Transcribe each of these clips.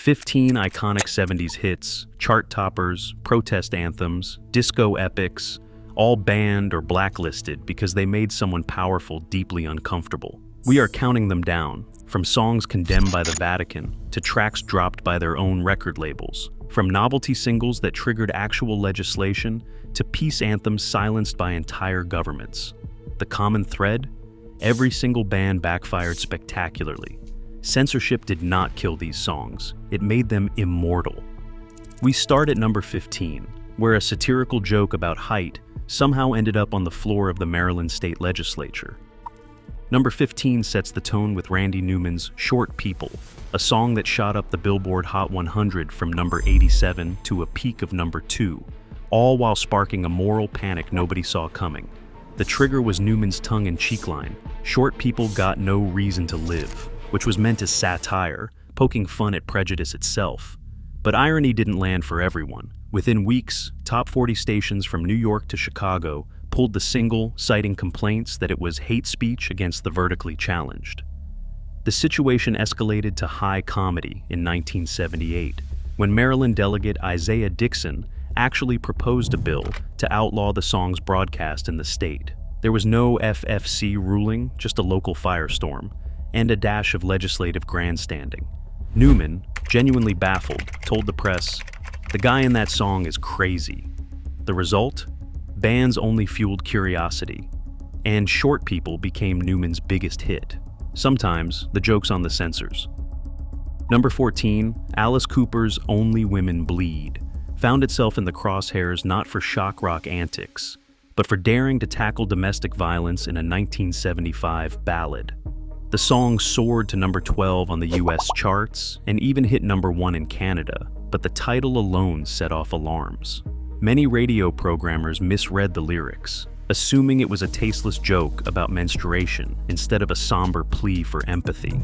15 iconic 70s hits, chart toppers, protest anthems, disco epics, all banned or blacklisted because they made someone powerful deeply uncomfortable. We are counting them down, from songs condemned by the Vatican to tracks dropped by their own record labels, from novelty singles that triggered actual legislation to peace anthems silenced by entire governments. The common thread? Every single ban backfired spectacularly. Censorship did not kill these songs, it made them immortal. We start at number 15, where a satirical joke about height somehow ended up on the floor of the Maryland State Legislature. Number 15 sets the tone with Randy Newman's Short People, a song that shot up the Billboard Hot 100 from number 87 to a peak of number 2, all while sparking a moral panic nobody saw coming. The trigger was Newman's tongue-in-cheek line, "Short people got no reason to live," which was meant as satire, poking fun at prejudice itself. But irony didn't land for everyone. Within weeks, top 40 stations from New York to Chicago pulled the single, citing complaints that it was hate speech against the vertically challenged. The situation escalated to high comedy in 1978, when Maryland delegate Isaiah Dixon actually proposed a bill to outlaw the song's broadcast in the state. There was no FFC ruling, just a local firestorm, and a dash of legislative grandstanding. Newman, genuinely baffled, told the press, "The guy in that song is crazy." The result? Bans only fueled curiosity, and Short People became Newman's biggest hit. Sometimes, the joke's on the censors. Number 14, Alice Cooper's Only Women Bleed found itself in the crosshairs not for shock rock antics, but for daring to tackle domestic violence in a 1975 ballad. The song soared to number 12 on the US charts and even hit number 1 in Canada, but the title alone set off alarms. Many radio programmers misread the lyrics, assuming it was a tasteless joke about menstruation instead of a somber plea for empathy.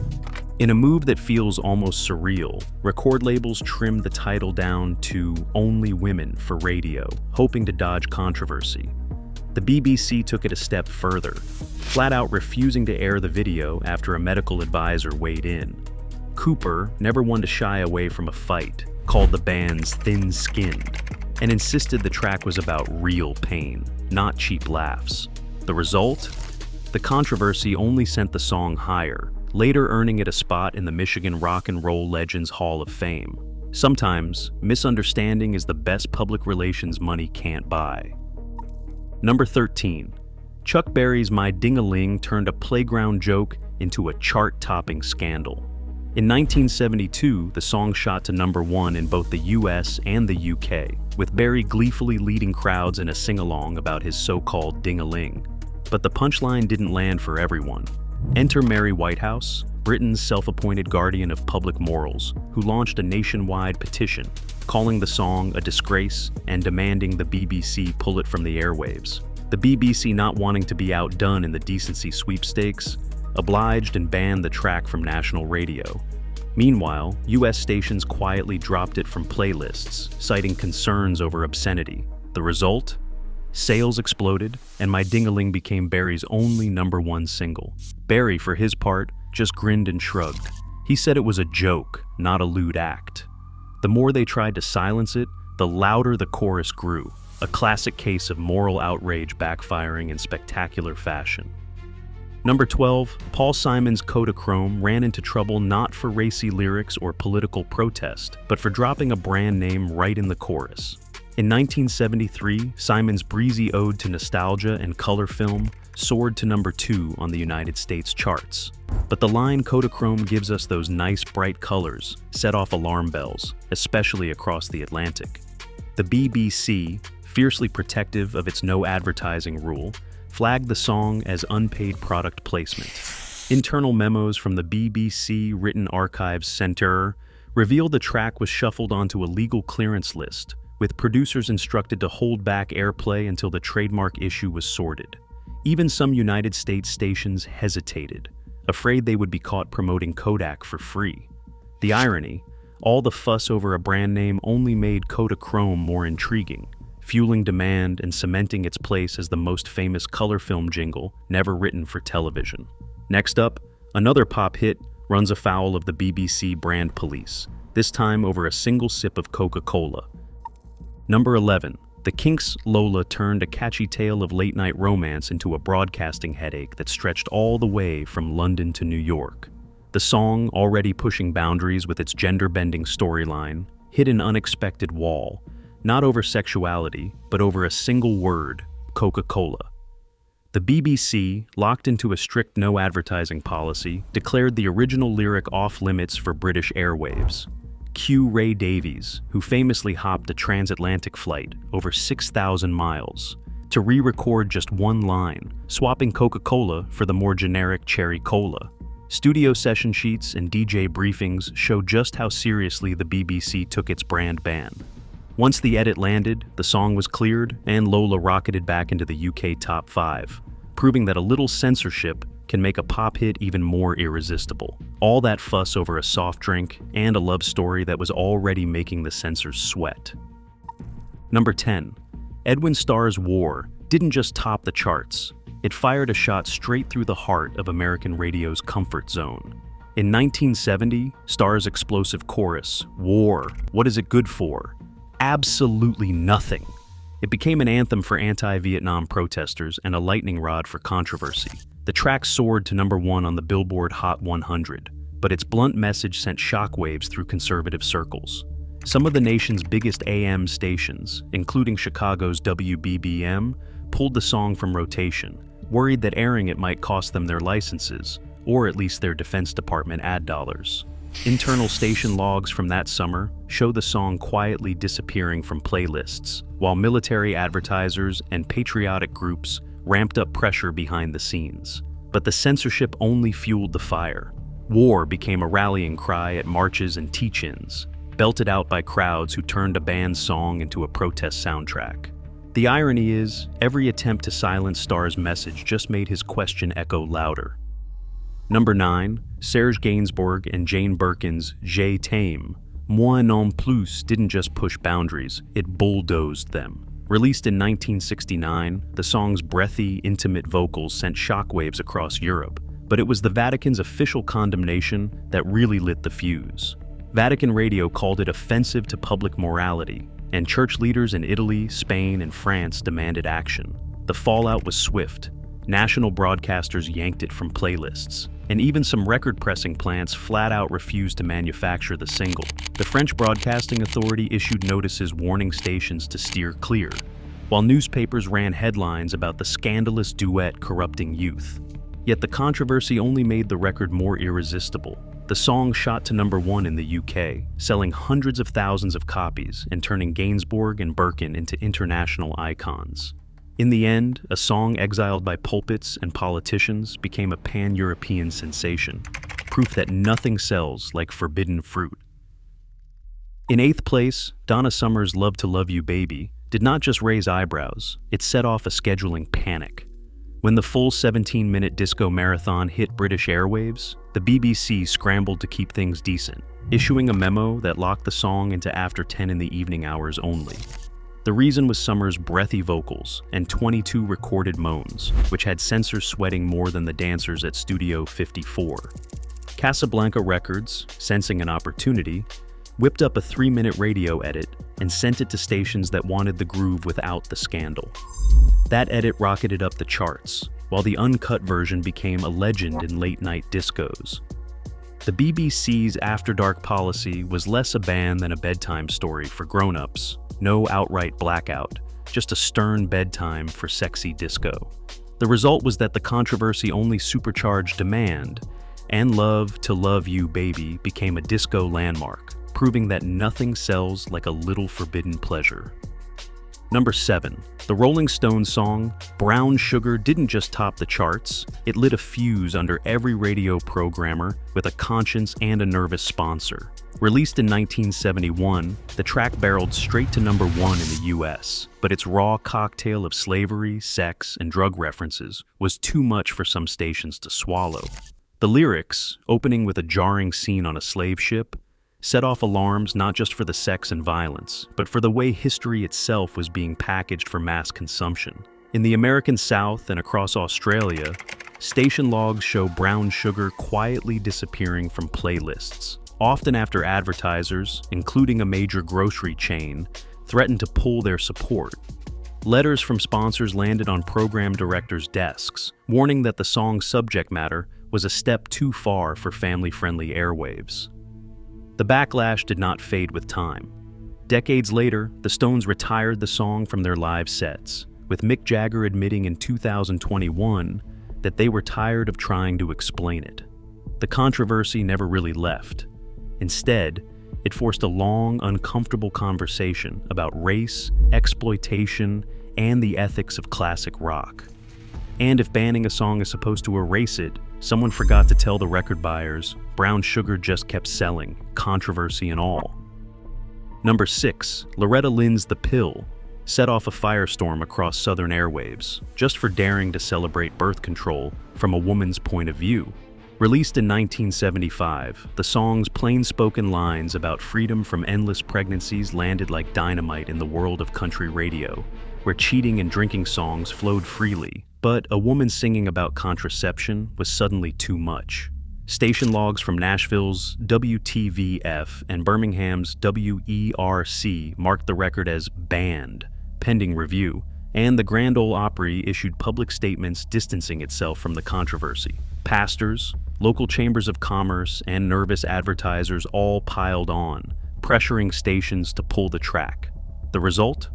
In a move that feels almost surreal, record labels trimmed the title down to Only Women for radio, hoping to dodge controversy. The BBC took it a step further, flat out refusing to air the video after a medical advisor weighed in. Cooper, never one to shy away from a fight, called the bands thin-skinned, and insisted the track was about real pain, not cheap laughs. The result? The controversy only sent the song higher, later earning it a spot in the Michigan Rock and Roll Legends Hall of Fame. Sometimes, misunderstanding is the best public relations money can't buy. Number 13. Chuck Berry's My Ding-A-Ling turned a playground joke into a chart-topping scandal. In 1972, the song shot to number 1 in both the US and the UK, with Berry gleefully leading crowds in a sing-along about his so-called Ding-A-Ling. But the punchline didn't land for everyone. Enter Mary Whitehouse, Britain's self-appointed guardian of public morals, who launched a nationwide petition, calling the song a disgrace and demanding the BBC pull it from the airwaves. The BBC, not wanting to be outdone in the decency sweepstakes, obliged and banned the track from national radio. Meanwhile, US stations quietly dropped it from playlists, citing concerns over obscenity. The result? Sales exploded, and My Ding-A-Ling became Berry's only number 1 single. Berry, for his part, just grinned and shrugged. He said it was a joke, not a lewd act. The more they tried to silence it, the louder the chorus grew, a classic case of moral outrage backfiring in spectacular fashion. Number 12, Paul Simon's Kodachrome ran into trouble not for racy lyrics or political protest, but for dropping a brand name right in the chorus. In 1973, Simon's breezy ode to nostalgia and color film soared to number 2 on the United States charts. But the line Kodachrome gives us those nice bright colors set off alarm bells, especially across the Atlantic. The BBC, fiercely protective of its no advertising rule, flagged the song as unpaid product placement. Internal memos from the BBC Written Archives Centre revealed the track was shuffled onto a legal clearance list, with producers instructed to hold back airplay until the trademark issue was sorted. Even some United States stations hesitated, afraid they would be caught promoting Kodak for free. The irony, all the fuss over a brand name only made Kodachrome more intriguing, fueling demand and cementing its place as the most famous color film jingle never written for television. Next up, another pop hit runs afoul of the BBC brand police, this time over a single sip of Coca-Cola. Number 11. The Kinks' Lola turned a catchy tale of late-night romance into a broadcasting headache that stretched all the way from London to New York. The song, already pushing boundaries with its gender-bending storyline, hit an unexpected wall, not over sexuality, but over a single word, Coca-Cola. The BBC, locked into a strict no-advertising policy, declared the original lyric off-limits for British airwaves. Cue Ray Davies, who famously hopped a transatlantic flight over 6,000 miles, to re-record just one line, swapping Coca-Cola for the more generic Cherry Cola. Studio session sheets and DJ briefings show just how seriously the BBC took its brand ban. Once the edit landed, the song was cleared, and Lola rocketed back into the UK top 5, proving that a little censorship can make a pop hit even more irresistible. All that fuss over a soft drink and a love story that was already making the censors sweat. Number 10. Edwin Starr's War didn't just top the charts, it fired a shot straight through the heart of American radio's comfort zone. In 1970, Starr's explosive chorus, "War, what is it good for?" Absolutely nothing. It became an anthem for anti-Vietnam protesters and a lightning rod for controversy. The track soared to number 1 on the Billboard Hot 100, but its blunt message sent shockwaves through conservative circles. Some of the nation's biggest AM stations, including Chicago's WBBM, pulled the song from rotation, worried that airing it might cost them their licenses, or at least their Defense Department ad dollars. Internal station logs from that summer show the song quietly disappearing from playlists, while military advertisers and patriotic groups ramped up pressure behind the scenes. But the censorship only fueled the fire. War became a rallying cry at marches and teach-ins, belted out by crowds who turned a band's song into a protest soundtrack. The irony is, every attempt to silence Starr's message just made his question echo louder. Number 9, Serge Gainsbourg and Jane Birkin's Je t'aime, Moi non plus didn't just push boundaries, it bulldozed them. Released in 1969, the song's breathy, intimate vocals sent shockwaves across Europe, but it was the Vatican's official condemnation that really lit the fuse. Vatican radio called it offensive to public morality, and church leaders in Italy, Spain, and France demanded action. The fallout was swift. National broadcasters yanked it from playlists, and even some record-pressing plants flat-out refused to manufacture the single. The French Broadcasting Authority issued notices warning stations to steer clear, while newspapers ran headlines about the scandalous duet corrupting youth. Yet the controversy only made the record more irresistible. The song shot to number 1 in the UK, selling hundreds of thousands of copies and turning Gainsbourg and Birkin into international icons. In the end, a song exiled by pulpits and politicians became a pan-European sensation, proof that nothing sells like forbidden fruit. In 8th place, Donna Summer's Love to Love You Baby did not just raise eyebrows, it set off a scheduling panic. When the full 17-minute disco marathon hit British airwaves, the BBC scrambled to keep things decent, issuing a memo that locked the song into after 10 in the evening hours only. The reason was Summer's breathy vocals and 22 recorded moans, which had censors sweating more than the dancers at Studio 54. Casablanca Records, sensing an opportunity, whipped up a 3-minute radio edit and sent it to stations that wanted the groove without the scandal. That edit rocketed up the charts, while the uncut version became a legend in late-night discos. The BBC's After Dark policy was less a ban than a bedtime story for grown-ups. No outright blackout, just a stern bedtime for sexy disco. The result was that the controversy only supercharged demand, and Love to Love You Baby became a disco landmark, proving that nothing sells like a little forbidden pleasure. Number 7. The Rolling Stones song, Brown Sugar didn't just top the charts, it lit a fuse under every radio programmer with a conscience and a nervous sponsor. Released in 1971, the track barreled straight to number 1 in the US, but its raw cocktail of slavery, sex, and drug references was too much for some stations to swallow. The lyrics, opening with a jarring scene on a slave ship, set off alarms not just for the sex and violence, but for the way history itself was being packaged for mass consumption. In the American South and across Australia, Station logs show Brown Sugar quietly disappearing from playlists, often after advertisers, including a major grocery chain, threatened to pull their support. Letters from sponsors landed on program directors' desks, warning that the song's subject matter was a step too far for family-friendly airwaves. The backlash did not fade with time. Decades later, the Stones retired the song from their live sets, with Mick Jagger admitting in 2021 that they were tired of trying to explain it. The controversy never really left. Instead, it forced a long, uncomfortable conversation about race, exploitation, and the ethics of classic rock. And if banning a song is supposed to erase it, someone forgot to tell the record buyers Brown Sugar just kept selling, controversy and all. Number 6, Loretta Lynn's The Pill set off a firestorm across southern airwaves, just for daring to celebrate birth control from a woman's point of view. Released in 1975, the song's plain-spoken lines about freedom from endless pregnancies landed like dynamite in the world of country radio, where cheating and drinking songs flowed freely. But a woman singing about contraception was suddenly too much. Station logs from Nashville's WTVF and Birmingham's WERC marked the record as banned, pending review, and the Grand Ole Opry issued public statements distancing itself from the controversy. Pastors, local chambers of commerce, and nervous advertisers all piled on, pressuring stations to pull the track. The result?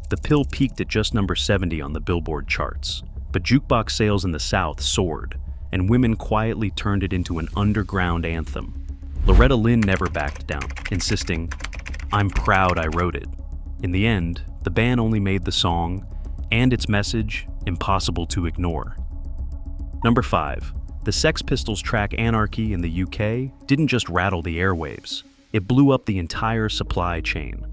The Pill peaked at just number 70 on the Billboard charts, but jukebox sales in the South soared, and women quietly turned it into an underground anthem. Loretta Lynn never backed down, insisting, "I'm proud I wrote it." In the end, the band only made the song, and its message, impossible to ignore. Number 5. The Sex Pistols' track Anarchy in the UK didn't just rattle the airwaves, it blew up the entire supply chain.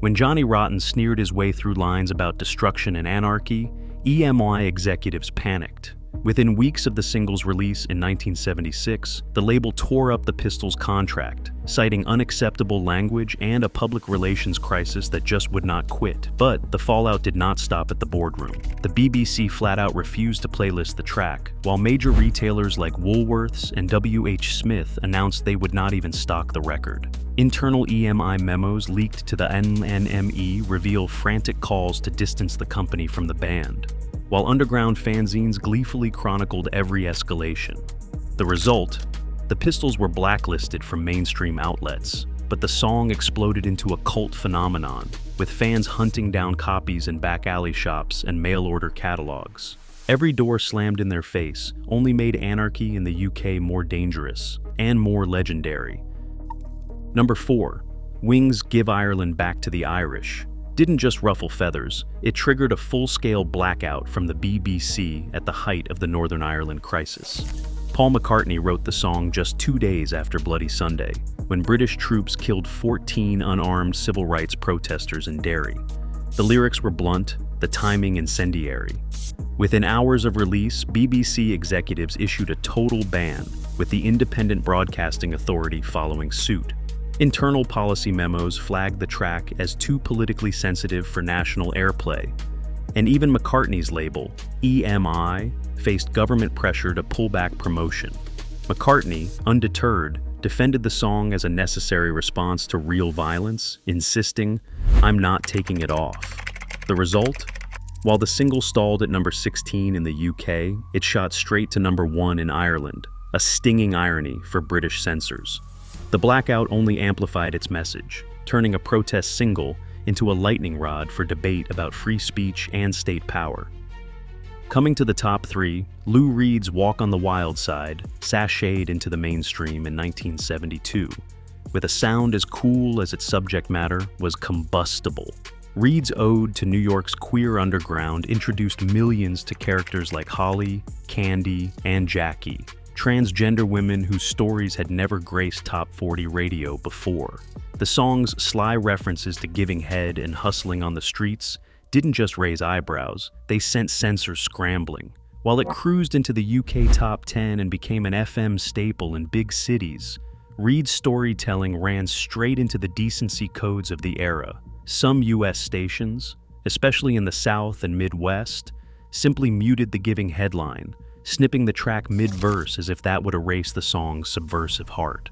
When Johnny Rotten sneered his way through lines about destruction and anarchy, EMI executives panicked. Within weeks of the single's release in 1976, the label tore up the Pistols' contract, citing unacceptable language and a public relations crisis that just would not quit. But the fallout did not stop at the boardroom. The BBC flat out refused to playlist the track, while major retailers like Woolworths and WH Smith announced they would not even stock the record. Internal EMI memos leaked to the NME reveal frantic calls to distance the company from the band, while underground fanzines gleefully chronicled every escalation. The result? The Pistols were blacklisted from mainstream outlets, but the song exploded into a cult phenomenon, with fans hunting down copies in back alley shops and mail-order catalogs. Every door slammed in their face only made Anarchy in the UK more dangerous and more legendary. Number 4. Wings' Give Ireland Back to the Irish didn't just ruffle feathers, it triggered a full-scale blackout from the BBC at the height of the Northern Ireland crisis. Paul McCartney wrote the song just 2 days after Bloody Sunday, when British troops killed 14 unarmed civil rights protesters in Derry. The lyrics were blunt, the timing incendiary. Within hours of release, BBC executives issued a total ban, with the Independent Broadcasting Authority following suit. Internal policy memos flagged the track as too politically sensitive for national airplay, and even McCartney's label, EMI, faced government pressure to pull back promotion. McCartney, undeterred, defended the song as a necessary response to real violence, insisting, "I'm not taking it off." The result? While the single stalled at number 16 in the UK, it shot straight to number 1 in Ireland, a stinging irony for British censors. The blackout only amplified its message, turning a protest single into a lightning rod for debate about free speech and state power. Coming to the top 3, Lou Reed's Walk on the Wild Side sashayed into the mainstream in 1972, with a sound as cool as its subject matter was combustible. Reed's ode to New York's queer underground introduced millions to characters like Holly, Candy, and Jackie, transgender women whose stories had never graced top 40 radio before. The song's sly references to giving head and hustling on the streets didn't just raise eyebrows, they sent censors scrambling. While it cruised into the UK top 10 and became an FM staple in big cities, Reed's storytelling ran straight into the decency codes of the era. Some US stations, especially in the South and Midwest, simply muted the giving headline, snipping the track mid-verse as if that would erase the song's subversive heart.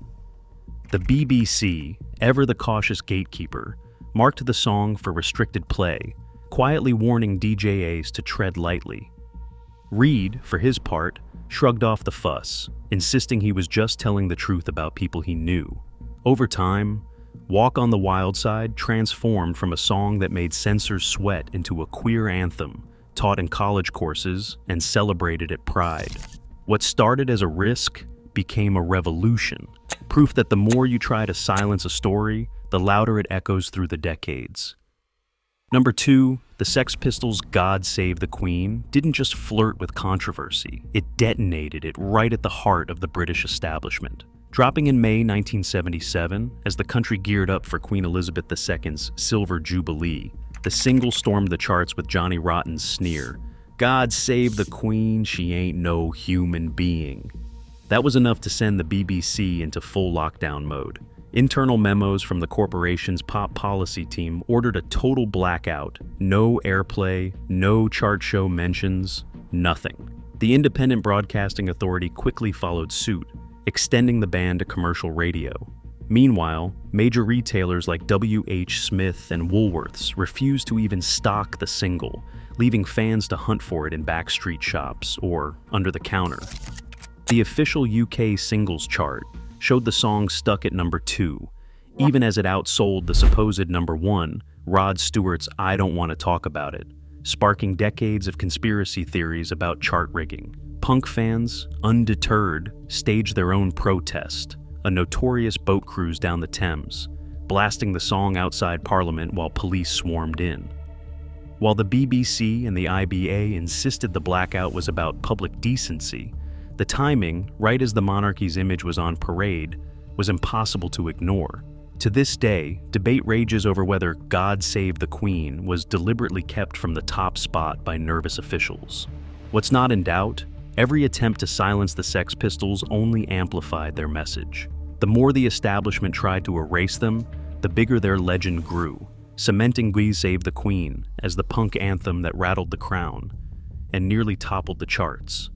The BBC, ever the cautious gatekeeper, marked the song for restricted play, quietly warning DJs to tread lightly. Reed, for his part, shrugged off the fuss, insisting he was just telling the truth about people he knew. Over time, Walk on the Wild Side transformed from a song that made censors sweat into a queer anthem, taught in college courses and celebrated at Pride. What started as a risk became a revolution, proof that the more you try to silence a story, the louder it echoes through the decades. Number 2, the Sex Pistols' God Save the Queen didn't just flirt with controversy, it detonated it right at the heart of the British establishment. Dropping in May 1977, as the country geared up for Queen Elizabeth II's Silver Jubilee, the single stormed the charts with Johnny Rotten's sneer, "God save the Queen, she ain't no human being." That was enough to send the BBC into full lockdown mode. Internal memos from the corporation's pop policy team ordered a total blackout, no airplay, no chart show mentions, nothing. The Independent Broadcasting Authority quickly followed suit, extending the ban to commercial radio. Meanwhile, major retailers like W.H. Smith and Woolworths refused to even stock the single, leaving fans to hunt for it in backstreet shops or under the counter. The official UK singles chart showed the song stuck at number 2, even as it outsold the supposed number 1, Rod Stewart's I Don't Want to Talk About It, sparking decades of conspiracy theories about chart rigging. Punk fans, undeterred, staged their own protest, a notorious boat cruise down the Thames, blasting the song outside Parliament while police swarmed in. While the BBC and the IBA insisted the blackout was about public decency, the timing, right as the monarchy's image was on parade, was impossible to ignore. To this day, debate rages over whether God Save the Queen was deliberately kept from the top spot by nervous officials. What's not in doubt? Every attempt to silence the Sex Pistols only amplified their message. The more the establishment tried to erase them, the bigger their legend grew, cementing God Save the Queen as the punk anthem that rattled the crown and nearly toppled the charts.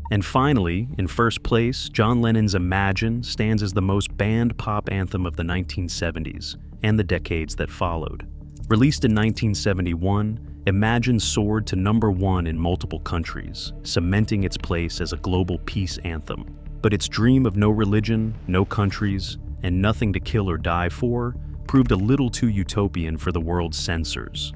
And finally, in first place, John Lennon's Imagine stands as the most banned pop anthem of the 1970s and the decades that followed. Released in 1971, Imagine soared to number 1 in multiple countries, cementing its place as a global peace anthem. But its dream of no religion, no countries, and nothing to kill or die for proved a little too utopian for the world's censors.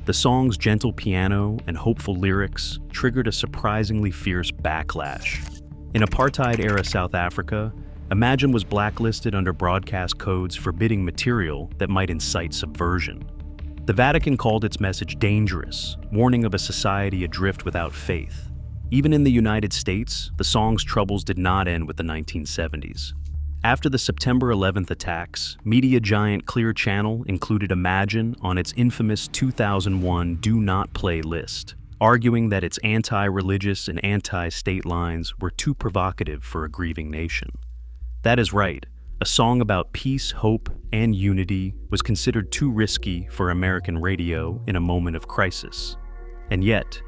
The song's gentle piano and hopeful lyrics triggered a surprisingly fierce backlash. In apartheid-era South Africa, Imagine was blacklisted under broadcast codes forbidding material that might incite subversion. The Vatican called its message dangerous, warning of a society adrift without faith. Even in the United States, the song's troubles did not end with the 1970s. After the September 11th attacks, media giant Clear Channel included Imagine on its infamous 2001 Do Not Play list, arguing that its anti-religious and anti-state lines were too provocative for a grieving nation. That is right, a song about peace, hope, and unity was considered too risky for American radio in a moment of crisis. And yet,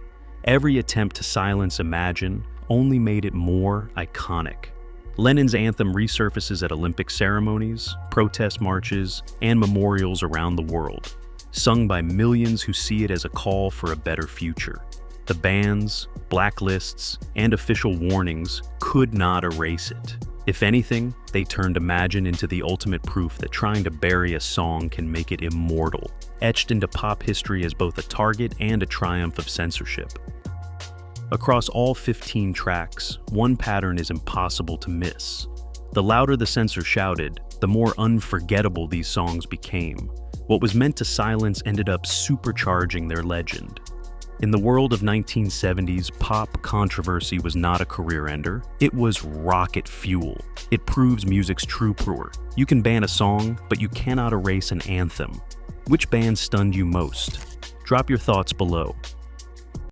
every attempt to silence Imagine only made it more iconic. Lennon's anthem resurfaces at Olympic ceremonies, protest marches, and memorials around the world, sung by millions who see it as a call for a better future. The bans, blacklists, and official warnings could not erase it. If anything, they turned Imagine into the ultimate proof that trying to bury a song can make it immortal, etched into pop history as both a target and a triumph of censorship. Across all 15 tracks, one pattern is impossible to miss. The louder the censor shouted, the more unforgettable these songs became. What was meant to silence ended up supercharging their legend. In the world of 1970s, pop controversy was not a career ender, it was rocket fuel. It proves music's true power. You can ban a song, but you cannot erase an anthem. Which band stunned you most? Drop your thoughts below.